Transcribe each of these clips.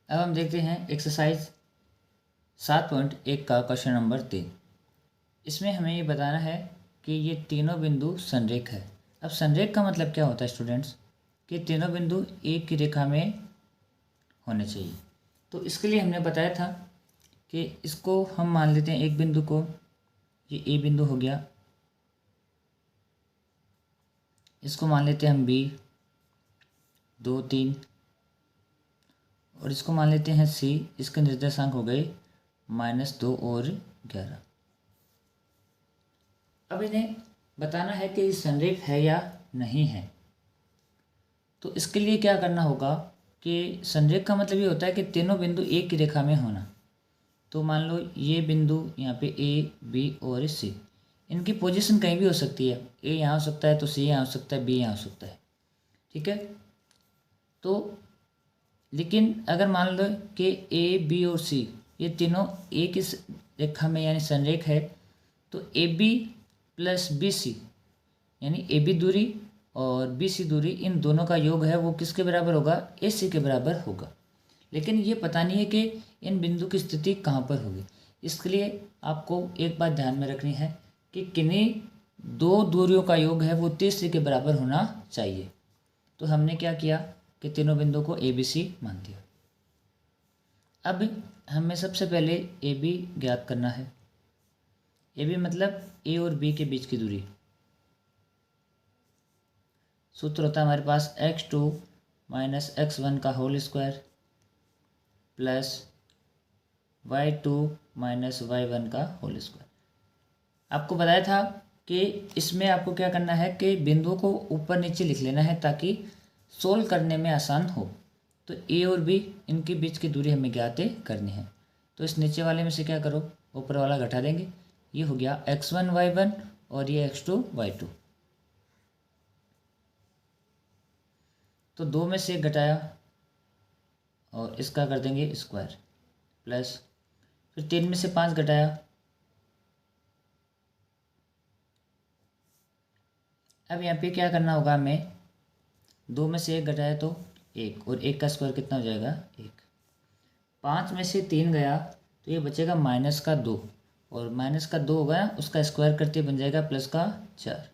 अब हम देखते हैं एक्सरसाइज 7.1 का क्वेश्चन नंबर 3। इसमें हमें ये बताना है कि ये तीनों बिंदु संरेख है। अब संरेख का मतलब क्या होता है स्टूडेंट्स, कि तीनों बिंदु एक की रेखा में होने चाहिए। तो इसके लिए हमने बताया था कि इसको हम मान लेते हैं एक बिंदु को, ये ए बिंदु हो गया, इसको मान लेते हैं हम बी 2 3, और इसको मान लेते हैं सी। इसके निर्देशांक हो गए -2 और 11। अब इन्हें बताना है कि संरेख है या नहीं है। तो इसके लिए क्या करना होगा कि संरेख का मतलब ये होता है कि तीनों बिंदु एक की रेखा में होना। तो मान लो ये बिंदु यहाँ पे ए बी और सी, इनकी पोजीशन कहीं भी हो सकती है। ए यहाँ हो सकता है तो सी यहाँ हो सकता है, बी यहाँ हो सकता है, ठीक है। तो लेकिन अगर मान लो कि ए बी और सी ये तीनों एक इस रेखा में यानी संरेख है, तो A B plus B C यानी ए बी दूरी और बी सी दूरी, इन दोनों का योग है वो किसके बराबर होगा, ए सी के बराबर होगा। लेकिन ये पता नहीं है कि इन बिंदु की स्थिति कहाँ पर होगी। इसके लिए आपको एक बात ध्यान में रखनी है कि किन्हीं दो दूरियों का योग है वो तीसरे के बराबर होना चाहिए। तो हमने क्या किया कि तीनों बिंदुओं को ए बी सी मान दिया। अब हमें सबसे पहले ए बी ज्ञात करना है। ए बी मतलब ए और बी के बीच की दूरी। सूत्र होता है हमारे पास x2 - x1 का whole square plus y2 - y1 का होल स्क्वायर। आपको बताया था कि इसमें आपको क्या करना है कि बिंदुओं को ऊपर नीचे लिख लेना है ताकि सोल्व करने में आसान हो। तो ए और बी इनके बीच की दूरी हमें ज्ञात करनी है। तो इस नीचे वाले में से क्या करो, ऊपर वाला घटा देंगे। ये हो गया x1 y1 और ये x2 y2। तो 2 में से 1 घटाया और इसका कर देंगे स्क्वायर प्लस, फिर 3 में से 5 घटाया। अब यहाँ पे क्या करना होगा हमें, 2 में से 1 घटाया तो 1, और 1 का स्क्वायर कितना हो जाएगा 1। 5 में से 3 गया तो ये बचेगा -2, और -2 होगा उसका स्क्वायर करते बन जाएगा +4।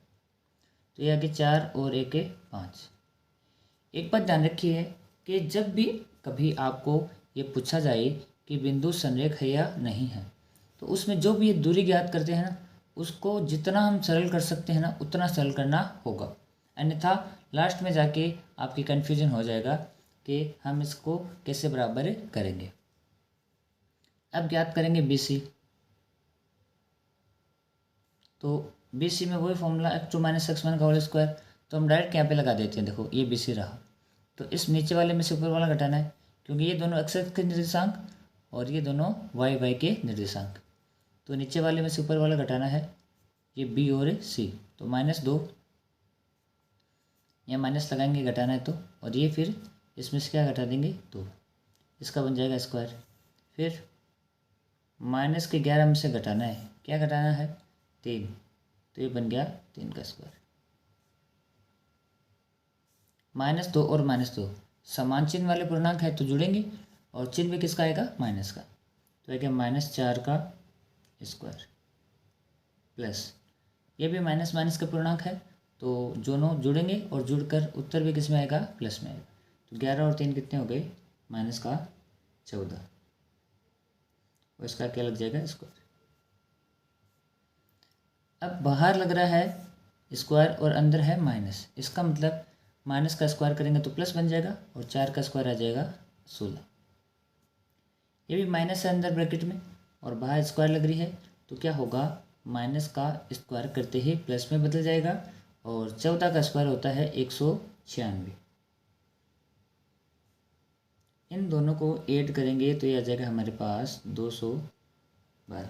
तो ये आगे 4 और 1 5। एक बात ध्यान रखिए कि जब भी कभी आपको ये पूछा जाए कि बिंदु संरेख है या नहीं है, तो उसमें जो भी ये दूरी ज्ञात करते हैं ना, उसको जितना हम सरल कर सकते हैं ना उतना सरल करना होगा। अन्यथा लास्ट में जाके आपकी कन्फ्यूजन हो जाएगा कि हम इसको कैसे बराबर करेंगे। अब ज्ञात करेंगे बी सी। तो बी सी में वही फॉर्मूला x2 - x1 का होल स्क्वायर। तो हम डायरेक्ट यहाँ पे लगा देते हैं। देखो ये बी सी रहा, तो इस नीचे वाले में से ऊपर वाला घटाना है, क्योंकि ये दोनों x के निर्देशांक और ये दोनों y के निर्देशांक। तो नीचे वाले में से ऊपर वाला घटाना है, ये b और c। तो -2 या माइनस लगाएंगे घटाना है तो, और ये फिर इसमें से क्या घटा देंगे 2, इसका बन जाएगा स्क्वायर। फिर -11 में से घटाना है, क्या घटाना है 3, तो ये बन गया 3 का स्क्वायर। -2 और -2 समान चिन्ह वाले पूर्णांक है तो जुड़ेंगे, और चिन्ह भी किसका आएगा माइनस का। तो आएगा -4 का स्क्वायर प्लस, ये भी माइनस माइनस का पूर्णांक है तो दोनों जुड़ेंगे और जुड़कर उत्तर भी किस में आएगा प्लस में आएगा। तो 11 और 3 कितने हो गए -14, और इसका क्या लग जाएगा स्क्वायर। अब बाहर लग रहा है स्क्वायर और अंदर है माइनस, इसका मतलब माइनस का स्क्वायर करेंगे तो प्लस बन जाएगा, और 4 का स्क्वायर आ जाएगा 16। ये भी माइनस है अंदर ब्रैकेट में और बाहर स्क्वायर लग रही है, तो क्या होगा माइनस का स्क्वायर करते ही प्लस में बदल जाएगा, और 14 का स्क्वायर होता है 196। इन दोनों को ऐड करेंगे तो ये आ जाएगा हमारे पास 212।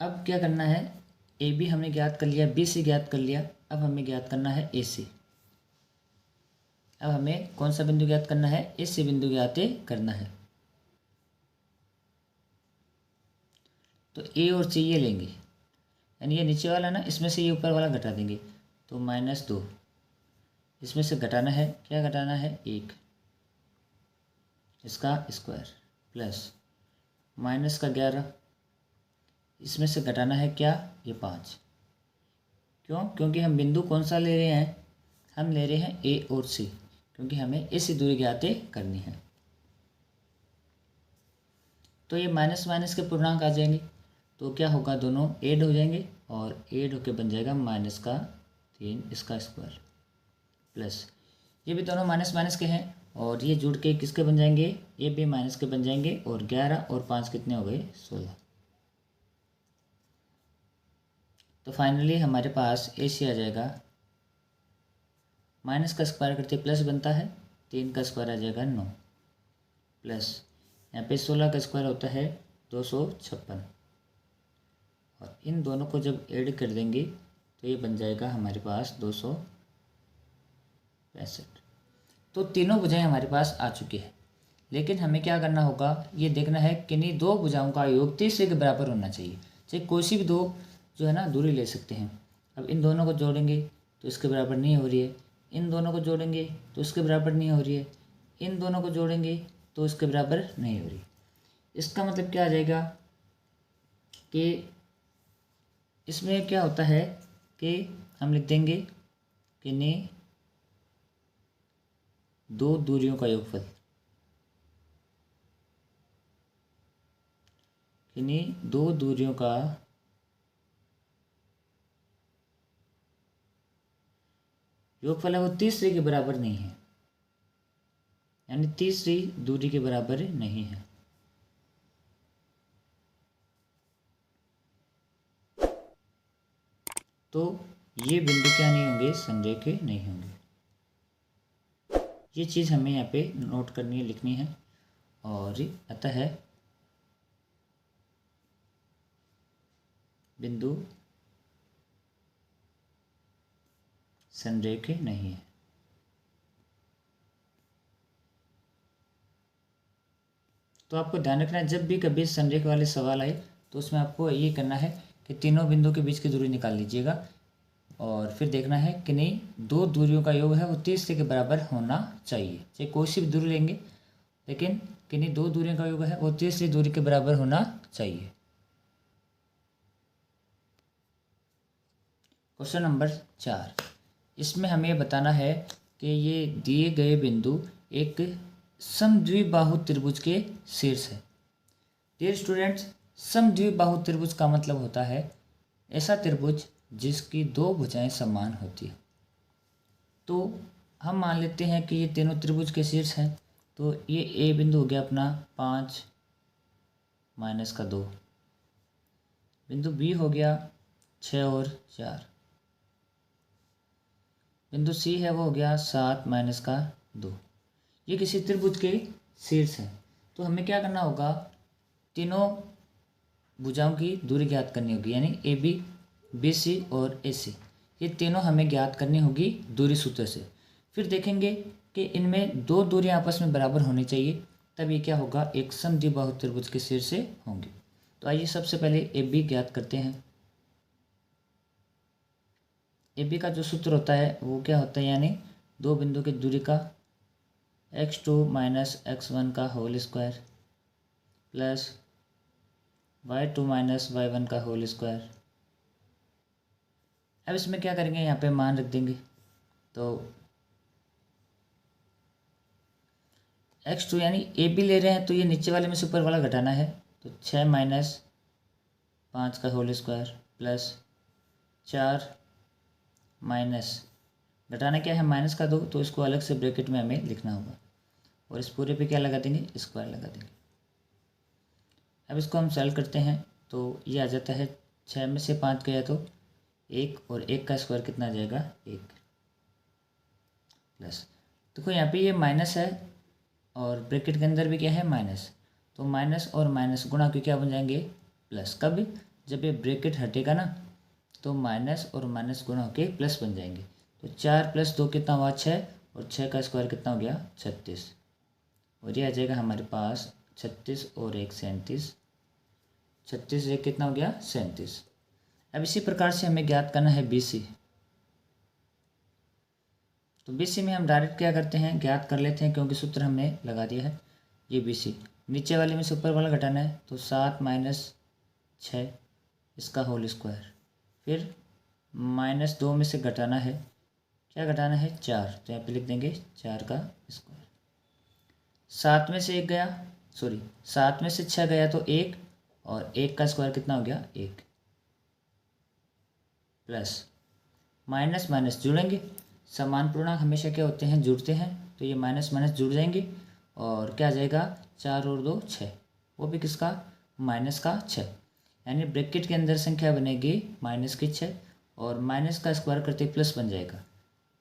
अब क्या करना है, ए बी हमने ज्ञात कर लिया, बी सी ज्ञात कर लिया, अब हमें ज्ञात करना है ए सी। अब हमें कौन सा बिंदु ज्ञात करना है, ए सी बिंदु ज्ञात करना है। तो ए और सी ये लेंगे, यानी ये नीचे वाला ना, इसमें से ये ऊपर वाला घटा देंगे, तो -2 इसमें से घटाना है, क्या घटाना है, 1, इसका स्क्वायर प्लस माइनस का 11, इसमें से घटाना है क्या, ये 5। क्यों, क्योंकि हम बिंदु कौन सा ले रहे हैं, हम ले रहे हैं ए और सी, क्योंकि हमें इसी दूरी ज्ञात करनी है। तो ये माइनस माइनस के पूर्णांक आ जाएंगे, तो क्या होगा, दोनों ऐड हो जाएंगे और ऐड होके बन जाएगा माइनस का 3 इसका स्क्वायर प्लस, ये भी दोनों माइनस माइनस के हैं और ये जुड़ के किसके बन जाएंगे, ये भी माइनस के बन जाएंगे और 11 और 5 कितने हो गए, 16। तो फाइनली हमारे पास ए सी आ जाएगा, माइनस का स्क्वायर करते प्लस बनता है, 3 का स्क्वायर आ जाएगा 9 प्लस यहाँ पे 16 का स्क्वायर होता है 256 और इन दोनों को जब ऐड कर देंगे तो ये बन जाएगा हमारे पास 265। तो तीनों भुजाएं हमारे पास आ चुकी है, लेकिन हमें क्या करना होगा, ये देखना है कि नहीं दो भुजाओं का योग तीसरे के बराबर होना चाहिए। चाहे कोई सी भी दो जो है ना दूरी ले सकते हैं। अब इन दोनों को जोड़ेंगे तो इसके बराबर नहीं हो रही है, इन दोनों को जोड़ेंगे तो इसके बराबर नहीं हो रही है, इन दोनों को जोड़ेंगे तो इसके बराबर नहीं हो रही। इसका मतलब क्या आ जाएगा कि इसमें क्या होता है कि हम लिख देंगे कि नहीं दो दूरियों का योगफल, किन्हीं दो दूरियों का योगफल है वो तीसरे के बराबर नहीं है, यानी तीसरी दूरी के बराबर नहीं है। तो ये बिंदु क्या नहीं होंगे, संरेख नहीं होंगे। ये चीज़ हमें यहाँ पे नोट करनी है, लिखनी है। और अतः बिंदु संरेख नहीं है। तो आपको ध्यान रखना है, जब भी कभी संरेख वाले सवाल आए तो उसमें आपको ये करना है कि तीनों बिंदु के बीच की दूरी निकाल लीजिएगा और फिर देखना है कि नहीं दो दूरियों का योग है वो तीसरे के बराबर होना चाहिए। चाहे कोई सी भी दूरी लेंगे, लेकिन कि नहीं दो दूरियों का योग है वो तीसरी दूरी के बराबर होना चाहिए। क्वेश्चन नंबर 4, इसमें हमें बताना है कि ये दिए गए बिंदु एक समद्विबाहु त्रिभुज के शीर्ष है। डियर स्टूडेंट्स, समद्विबाहु त्रिभुज का मतलब होता है ऐसा त्रिभुज जिसकी दो भुजाएं समान होती है। तो हम मान लेते हैं कि ये तीनों त्रिभुज के शीर्ष हैं। तो ये ए बिंदु हो गया अपना 5 माइनस का 2, बिंदु बी हो गया 6 और 4, बिंदु सी है वो हो गया 7 माइनस का 2। ये किसी त्रिभुज के शीर्ष है। तो हमें क्या करना होगा, तीनों भुजाओं की दूरी ज्ञात करनी होगी, यानी ए बी, बी सी और ए सी, ये तीनों हमें ज्ञात करनी होगी दूरी सूत्र से। फिर देखेंगे कि इनमें दो दूरियां आपस में बराबर होनी चाहिए, तब ये क्या होगा, एक समद्विबाहु त्रिभुज के शीर्ष से होंगे। तो आइए सबसे पहले ए बी ज्ञात करते हैं। ए बी का जो सूत्र होता है वो क्या होता है, यानी दो बिंदु की दूरी का x2 माइनस x1 का whole square plus y2 minus y1 का होल स्क्वायर। अब इसमें क्या करेंगे, यहाँ पे मान रख देंगे। तो x2 यानी ए बी ले रहे हैं तो ये नीचे वाले में से ऊपर वाला घटाना है। तो 6 माइनस 5 का होल स्क्वायर प्लस 4 माइनस घटाना क्या है, माइनस का 2, तो इसको अलग से ब्रैकेट में हमें लिखना होगा और इस पूरे पे क्या लगा देंगे, स्क्वायर लगा देंगे। अब इसको हम सॉल्व करते हैं तो ये आ जाता है 6 में से 5 गया तो 1 और 1 का स्क्वायर कितना आ जाएगा, 1 प्लस, देखो यहाँ पे ये माइनस है और ब्रैकेट के अंदर भी क्या है, माइनस। तो माइनस और माइनस गुणा के क्या बन जाएंगे, प्लस। कब, जब ये ब्रैकेट हटेगा ना तो माइनस और माइनस गुणा होके प्लस बन जाएंगे। तो 4 + 2 कितना हुआ, 6, और 6 का स्क्वायर कितना हो गया, 36, और ये आ जाएगा हमारे पास 36 और 1 37, 36 1 कितना हो गया, 37। अब इसी प्रकार से हमें ज्ञात करना है बी सी। तो BC में हम डायरेक्ट क्या करते हैं, ज्ञात कर लेते हैं, क्योंकि सूत्र हमने लगा दिया है। ये BC नीचे वाले में से ऊपर वाला घटाना है, तो 7 - 6 इसका होल स्क्वायर, फिर -2 में से घटाना है, क्या घटाना है, 4, तो यहाँ पे लिख देंगे 4 का स्क्वायर। 7 में से 1 गया, सॉरी 7 में से 6 गया तो 1, और 1 का स्क्वायर कितना हो गया, 1, प्लस माइनस माइनस जुड़ेंगे, समान पूर्णांक हमेशा क्या होते हैं, जुड़ते हैं, तो ये माइनस माइनस जुड़ जाएंगे और क्या आ जाएगा, 4 और 2 6, वो भी किसका, माइनस का 6, यानी ब्रैकेट के अंदर संख्या बनेगी माइनस की 6 और माइनस का स्क्वायर करते प्लस बन जाएगा,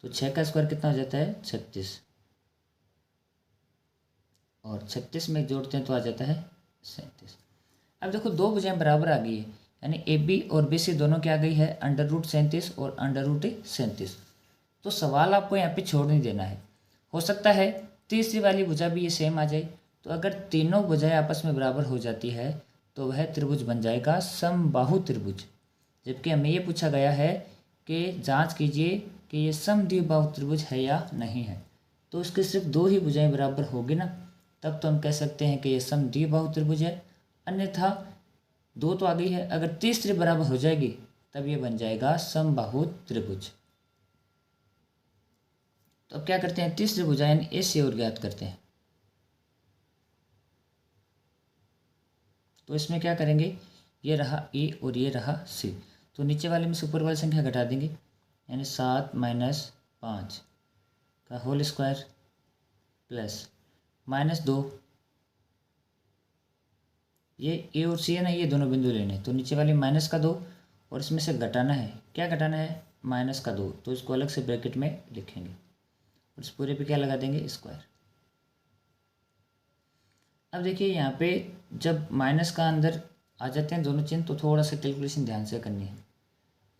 तो 6 का स्क्वायर कितना हो जाता है, 36, और 36 में जोड़ते हैं तो आ जाता है 37। अब देखो दो भुजाएं बराबर आ गई है, यानी AB और BC दोनों क्या आ गई है, √37 और √37। तो सवाल आपको यहाँ पे छोड़ नहीं देना है, हो सकता है तीसरी वाली भुजा भी ये सेम आ जाए। तो अगर तीनों भुजाएं आपस में बराबर हो जाती है तो वह त्रिभुज बन जाएगा समबाहु त्रिभुज। जबकि हमें ये पूछा गया है कि जांच कीजिए कि ये समद्विबाहु त्रिभुज है या नहीं है, तो उसके सिर्फ 2 ही भुजाएं बराबर होगी ना, तब तो हम कह सकते हैं कि ये समद्विबाहु त्रिभुज है। अन्यथा 2 तो आ गई है, अगर तीसरी बराबर हो जाएगी तब ये बन जाएगा समबाहु त्रिभुज। तो अब क्या करते हैं, तीसरी भुजा यानी AC और ज्ञात करते हैं। तो इसमें क्या करेंगे, ये रहा A और ये रहा C, तो नीचे वाले में से ऊपर वाली संख्या घटा देंगे, यानी 7 - 5 का होल स्क्वायर प्लस -2, ये A और C है ना, ये दोनों बिंदु लेने हैं, तो नीचे वाले -2 और इसमें से घटाना है, क्या घटाना है, -2, तो इसको अलग से ब्रैकेट में लिखेंगे और इस पूरे पे क्या लगा देंगे, स्क्वायर। अब देखिए यहाँ पे जब माइनस का अंदर आ जाते हैं दोनों चिन्ह, तो थोड़ा सा कैलकुलेशन ध्यान से करनी है।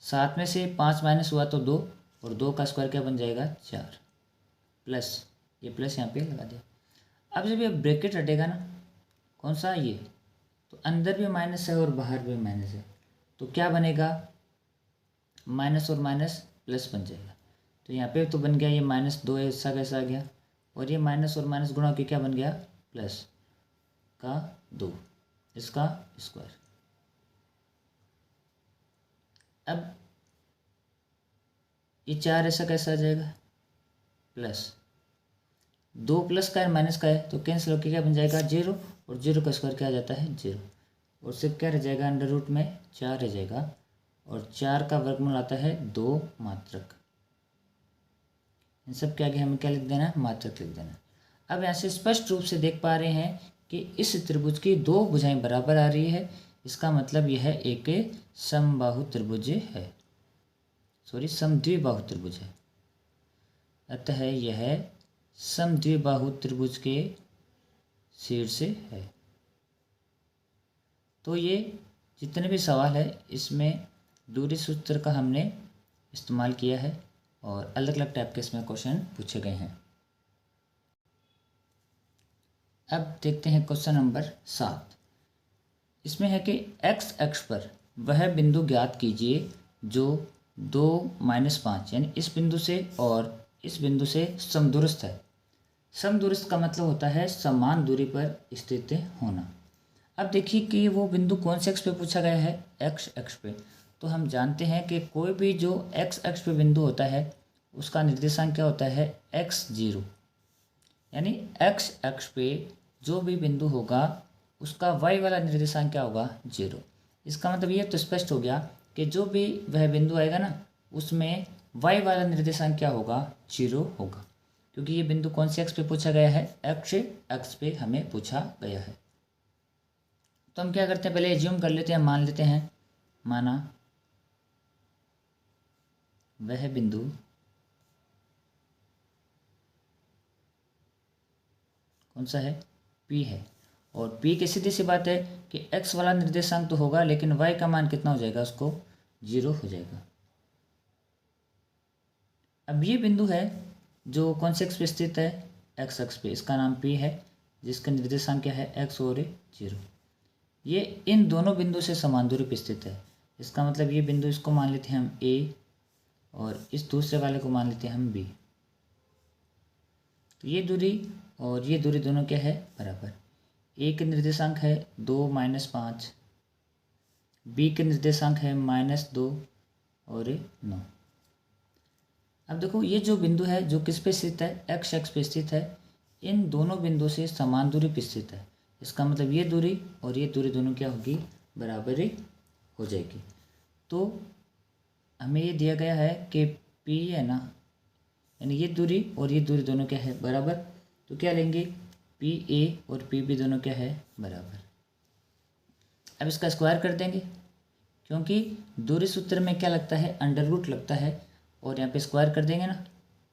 7 में से 5 माइनस हुआ तो 2, और 2 का स्क्वायर क्या बन जाएगा, 4, प्लस ये प्लस यहाँ पे लगा दिया। अब जब ये ब्रैकेट हटेगा ना, कौन सा, ये, तो अंदर भी माइनस है और बाहर भी माइनस है, तो क्या बनेगा, माइनस और माइनस प्लस बन जाएगा। तो यहाँ पे तो बन गया ये -2 है, इसका कैसा आ गया, और ये माइनस और माइनस गुणा के क्या बन गया, प्लस का 2, इसका स्क्वायर। अब ये 4 ऐसा कैसा आ जाएगा, प्लस 2 प्लस का है माइनस का है, तो कैंसिल होकर क्या बन जाएगा, 0, और 0 का स्क्वायर क्या आ जाता है, 0, और सिर्फ क्या रह जाएगा, अंडर रूट में 4 रह जाएगा, और 4 का वर्गमूल आता है 2 मात्रक। इन सब के आगे हमें क्या लिख देना है, मात्रक लिख देना। अब यहाँ से स्पष्ट रूप से देख पा रहे हैं कि इस त्रिभुज की 2 भुजाएं बराबर आ रही है, इसका मतलब यह एक समबाहु त्रिभुज है, सॉरी समद्विबाहु त्रिभुज है। अतः यह समद्विबाहु त्रिभुज के शीर्ष है। तो ये जितने भी सवाल है इसमें दूरी सूत्र का हमने इस्तेमाल किया है और अलग अलग टाइप के इसमें क्वेश्चन पूछे गए हैं। अब देखते हैं क्वेश्चन नंबर 7। इसमें है कि x अक्ष पर वह बिंदु ज्ञात कीजिए जो 2 - 5 यानी इस बिंदु से और इस बिंदु से समदूरस्थ है। समदूरस्थ का मतलब होता है समान दूरी पर स्थित होना। अब देखिए कि वो बिंदु कौन से अक्ष पे पूछा गया है, x अक्ष पे। तो हम जानते हैं कि कोई भी जो x अक्ष पे बिंदु होता है उसका निर्देशांक क्या होता है, x0, यानी x अक्ष पे जो भी बिंदु होगा उसका y वाला निर्देशांक क्या होगा, 0। इसका मतलब ये तो स्पष्ट हो गया कि जो भी वह बिंदु आएगा ना उसमें y वाला निर्देशांक क्या होगा, 0 होगा, क्योंकि ये बिंदु कौन से अक्ष पे पूछा गया है, x अक्ष पे हमें पूछा गया है। तो हम क्या करते हैं, पहले एज्यूम कर लेते हैं, मान लेते हैं, माना वह बिंदु कौन सा है, P है, और P की सीधी सी बात है कि x वाला निर्देशांक तो होगा लेकिन y का मान कितना हो जाएगा, उसको 0 हो जाएगा। अब ये बिंदु है जो कौन से अक्ष पे स्थित है, x अक्ष पे, इसका नाम P है जिसका निर्देशांक क्या है, x और 0। ये इन दोनों बिंदु से समान दूरी पर स्थित है। इसका मतलब ये बिंदु, इसको मान लेते हैं हम A और इस दूसरे वाले को मान लेते हैं हम B। तो ये दूरी और ये दूरी दोनों क्या है, बराबर। ए के निर्देशांक है 2 - 5, बी के निर्देशांक है -2 और 9। अब देखो ये जो बिंदु है जो किस पे स्थित है, एक्स एक्स पे स्थित है। इन दोनों बिंदुओं से समान दूरी पे स्थित है। इसका मतलब ये दूरी और ये दूरी दोनों क्या होगी, बराबर ही हो जाएगी। तो हमें ये दिया गया है कि पी है ना, यानी ये दूरी और ये दूरी दोनों क्या है, बराबर। तो क्या लेंगे, पी ए और पी बी दोनों क्या है, बराबर। अब इसका स्क्वायर कर देंगे, क्योंकि दूरी सूत्र में क्या लगता है, अंडर रूट लगता है। और यहाँ पे स्क्वायर कर देंगे ना,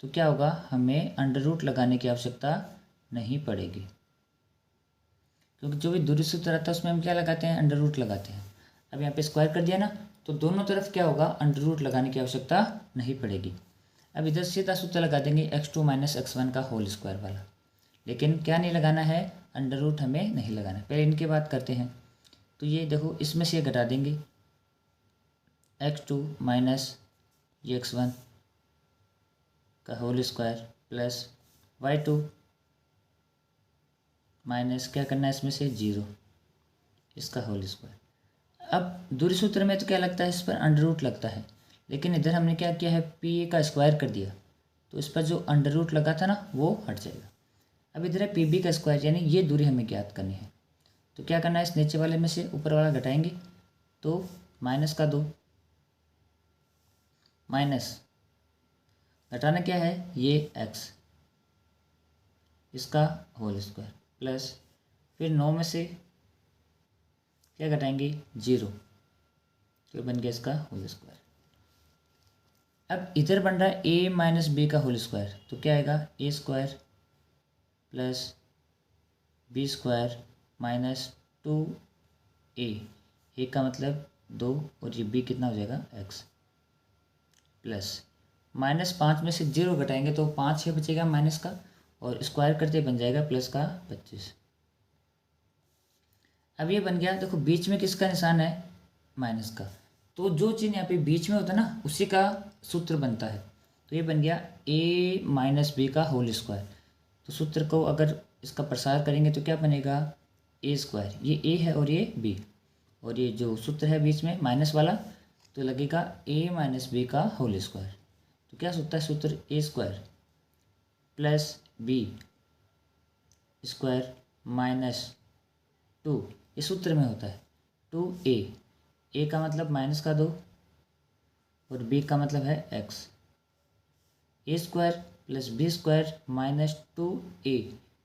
तो क्या होगा, हमें अंडर रूट लगाने की आवश्यकता नहीं पड़ेगी, क्योंकि जो भी दूरी सूत्र आता है उसमें हम क्या लगाते हैं, अंडर रूट लगाते हैं। अब यहाँ पे स्क्वायर कर दिया ना, तो दोनों तरफ क्या होगा, अंडर रूट लगाने की आवश्यकता नहीं पड़ेगी। अब इधर सीधा सूत्र लगा देंगे x2 - x1 का होल स्क्वायर वाला, लेकिन क्या नहीं लगाना है, अंडर रूट हमें नहीं लगाना है। पहले इनकी बात करते हैं। तो ये देखो, इसमें से ये घटा देंगे, x2 - x1 का whole square plus y2 minus क्या करना है, इसमें से 0 इसका होल स्क्वायर। अब दूरी सूत्र में तो क्या लगता है, इस पर अंडर रूट लगता है, लेकिन इधर हमने क्या किया है, पी ए का स्क्वायर कर दिया, तो इस पर जो अंडर रूट लगा था ना वो हट जाएगा। अब इधर है पी बी का स्क्वायर, यानी ये दूरी हमें ज्ञात करनी है। तो क्या करना है, इस नीचे वाले में से ऊपर वाला घटाएंगे, तो -2 माइनस घटाना क्या है, ये x इसका होल स्क्वायर प्लस फिर 9 में से क्या घटाएंगे, 0, तो बन गया इसका होल स्क्वायर। अब इधर बन रहा है a - b का होल स्क्वायर, तो क्या आएगा, a square plus b square minus 2a, a का मतलब 2 और ये b कितना हो जाएगा, x प्लस -5 में से 0 घटाएंगे तो 5 है बचेगा माइनस का, और स्क्वायर करते बन जाएगा प्लस का 25। अब ये बन गया, देखो बीच में किसका निशान है, माइनस का, तो जो चिन्ह यहाँ पे बीच में होता है ना उसी का सूत्र बनता है। तो ये बन गया a - b का होल स्क्वायर। तो सूत्र को अगर इसका प्रसार करेंगे तो क्या बनेगा, a स्क्वायर, ये a है और ये b, और ये जो सूत्र है बीच में माइनस वाला, तो लगेगा a - b का होल स्क्वायर। तो क्या सूत्र है, सूत्र a square plus b square -2, ये सूत्र में होता है 2a, a का मतलब -2 और b का मतलब है x, a square plus b square -2a,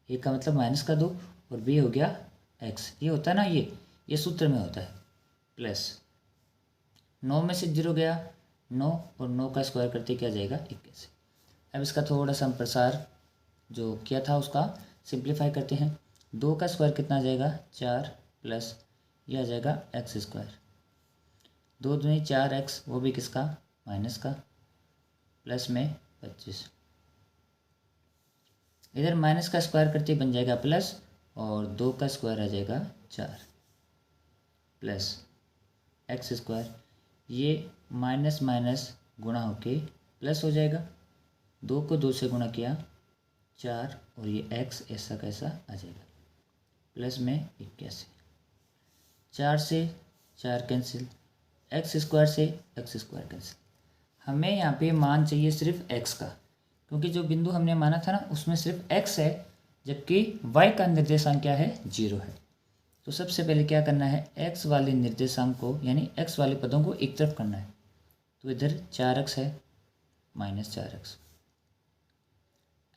a का मतलब -2 और b हो गया x, ये होता है ना, ये सूत्र में होता है। प्लस 9 में से 0 गया 9, और 9 का स्क्वायर करते क्या जाएगा, 21। अब इसका थोड़ा सा प्रसार जो किया था उसका सिंप्लीफाई करते हैं। 2 का स्क्वायर कितना आ जाएगा, 4 प्लस यह आ जाएगा x स्क्वायर, 2 दूनी 4x, वो भी किसका, माइनस का, प्लस में 25। इधर माइनस का स्क्वायर करते बन जाएगा प्लस, और 2 का स्क्वायर आ जाएगा 4 प्लस x स्क्वायर, ये माइनस माइनस गुणा होके प्लस हो जाएगा, 2 को 2 से गुणा किया 4, और ये x ऐसा कैसा आ जाएगा, प्लस में 81, 4 से 4 कैंसिल, x स्क्वायर से x स्क्वायर कैंसिल। हमें यहाँ पे मान चाहिए सिर्फ x का, क्योंकि जो बिंदु हमने माना था ना उसमें सिर्फ x है, जबकि y का निर्देशांक क्या है, 0 है। तो सबसे पहले क्या करना है, x वाले निर्देशांक को यानी x वाले पदों को एक तरफ करना है। तो इधर 4x है -4x,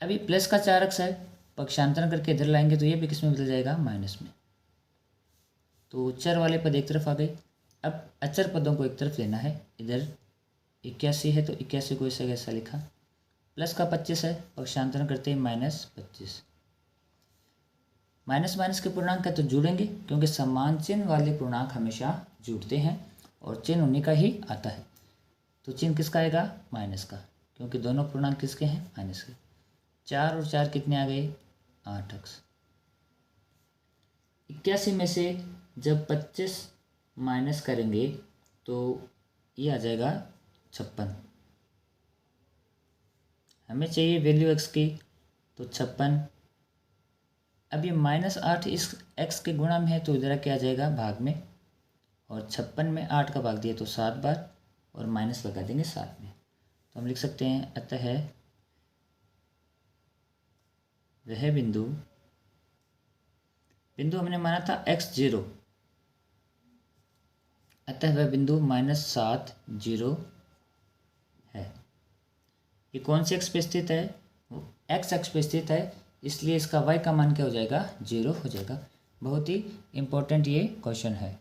अभी प्लस का 4x है, पक्षांतरण करके इधर लाएंगे तो ये भी किस में बदल जाएगा, माइनस में। तो चर वाले पद एक तरफ आ गए। अब अचर पदों को एक तरफ लेना है, इधर 81 है तो 81 को ऐसा कैसा लिखा, प्लस का 25 है, पक्षांतरण करते हैं -25। माइनस माइनस के पूर्णांक है तो जुड़ेंगे, क्योंकि समान चिन्ह वाले पूर्णांक हमेशा जुड़ते हैं और चिन्ह उन्हीं का ही आता है। तो चिन्ह किसका आएगा, माइनस का, क्योंकि दोनों पूर्णांक किसके हैं, माइनस के। 4 और 4 कितने आ गए, 8x। 81 में से जब 25 माइनस करेंगे तो ये आ जाएगा 56। हमें चाहिए वैल्यू x की, तो 56। अब ये -8 इस x के गुणा में है तो इधर क्या आ जाएगा भाग में, और 56 में 8 का भाग दिया तो 7 बार, और माइनस लगा देंगे 7 में। तो हम लिख सकते हैं अतः वह बिंदु हमने माना था x0, अतः वह बिंदु -7 0 है। ये कौन से एक्स पे स्थित है? वो एक्स एक्स पे स्थित है, इसलिए इसका y का मान क्या हो जाएगा? 0 हो जाएगा। बहुत ही इम्पोर्टेंट ये क्वेश्चन है।